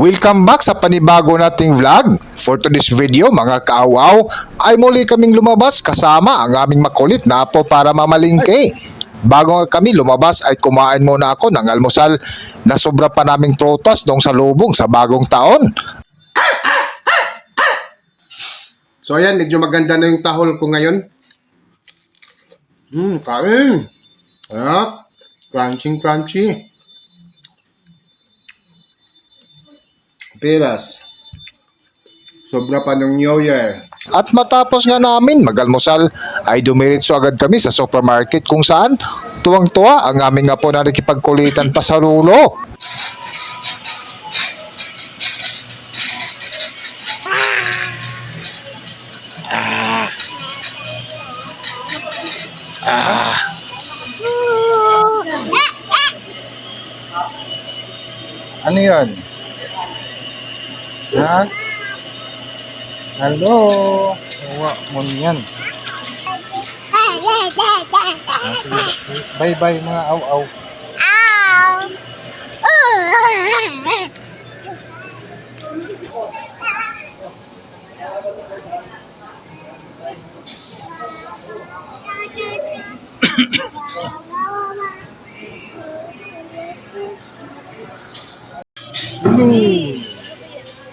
Welcome back sa panibago nating vlog. For today's video mga kaawaw ay muli kaming lumabas kasama ang aming makulit na apo para mamalingke. Bago kami lumabas ay kumain muna ako ng almusal na sobra pa naming prutas noong salubong sa bagong taon. So ayan, medyo maganda na yung tahol ko ngayon. Kain. Sarap. Crunchy. Peras. Sobra pa ng New Year. At matapos nga namin magalmusal ay dumiretso agad kami sa supermarket kung saan tuwang-tuwa ang aming apo na nakipagkulitan pa sa rulo. Ano yun? Ha? Hello? Uwa mo yan. Bye-bye mga aw-aw.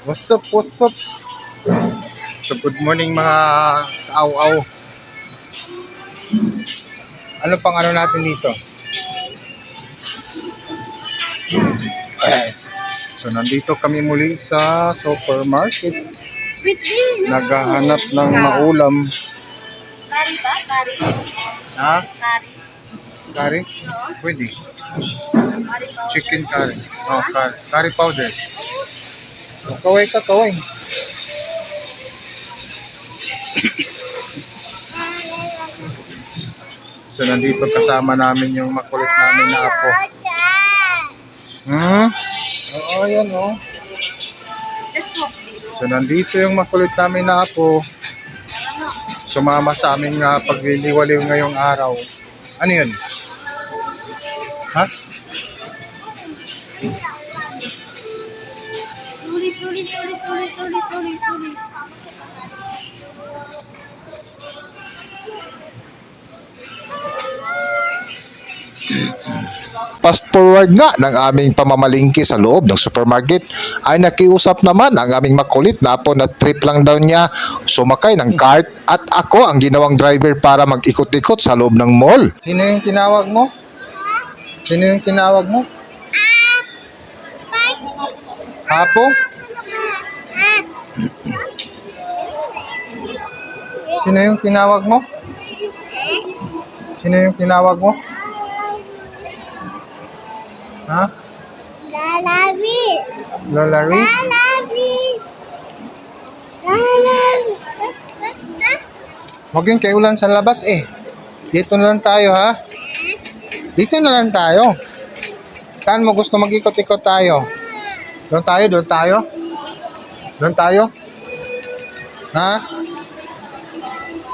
What's up? So good morning mga kaaw-aw. Ano pang ano natin dito? So nandito kami muli sa supermarket. Naghahanap ng maulam. Kari ba? Kari. Ha? Kari. Curry? Pwede. Kari ba? Chicken curry. Oh, curry powder. Kaway ka, kaway. So nandito kasama namin yung makulit namin na apo. Oo, yan oh. Just talk. So nandito yung makulit namin na apo. Sumama sa aming pagliliwaliw ngayong araw. Ano yun? Ha? Tulis. Fast forward nga ng aming pamamalingki sa loob ng supermarket ay nakiusap naman ang aming makulit na apo na trip lang daw niya sumakay ng cart at ako ang ginawang driver para mag-ikot-ikot sa loob ng mall. Sino yung tinawag mo? Sino yung tinawag mo? Apo? Sino yung tinawag mo? Sino yung tinawag mo? Ha? Lola Riz? Huwag yung kaiulan sa labas eh. Dito na lang tayo ha? Dito na lang tayo. Saan mo gusto mag-ikot-ikot tayo? Doon tayo? Doon tayo? Ha?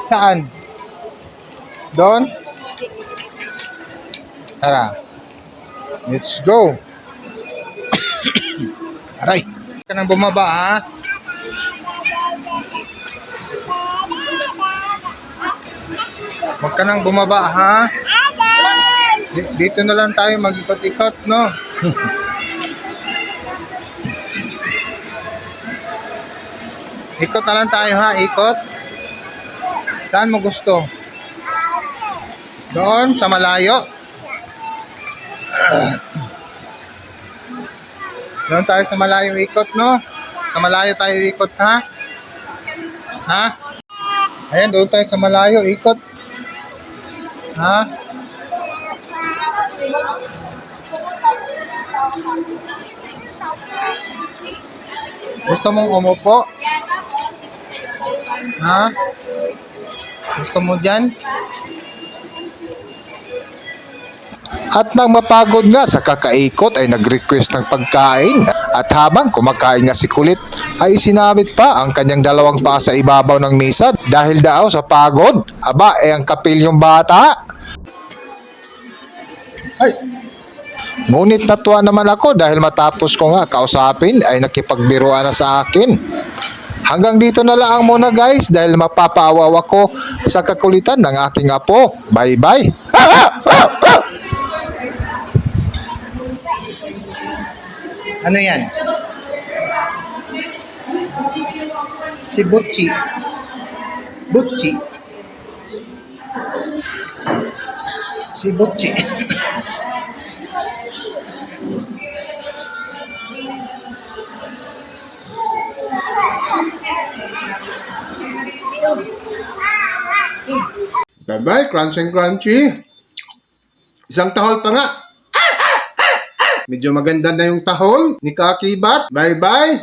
Saan? Doon? Tara. Let's go. Aray. Huwag ka nang bumaba ha. Huwag ka nang bumaba ha. Dito na lang tayo mag-ikot-ikot no. Ikot na lang tayo ha. Ikot. Saan mo gusto? Doon sa malayo. Doon tayo sa malayo ikot, no? Sa malayo tayo ikot, ha? Ha? Ayan, doon tayo sa malayo ikot. Ha? Gusto mong umupo? Ha? Gusto mo dyan? At nang mapagod nga sa kakaikot ay nag-request ng pagkain at habang kumakain nga si kulit ay isinabit pa ang kanyang dalawang paa sa ibabaw ng mesa dahil daw sa pagod. Aba, ang kapil yung bata. Ay! Ngunit natuwa naman ako dahil matapos ko nga kausapin ay nakipagbiruan na sa akin. Hanggang dito na lang muna guys dahil mapapaawaw ako sa kakulitan ng aking apo. Bye-bye! Ano yan? Si Butchi. Butchi. Si Butchi. Bye-bye, crunchy crunchy. Isang tahol pa nga. Medyo maganda na yung tahol ni Kakibat. Bye-bye.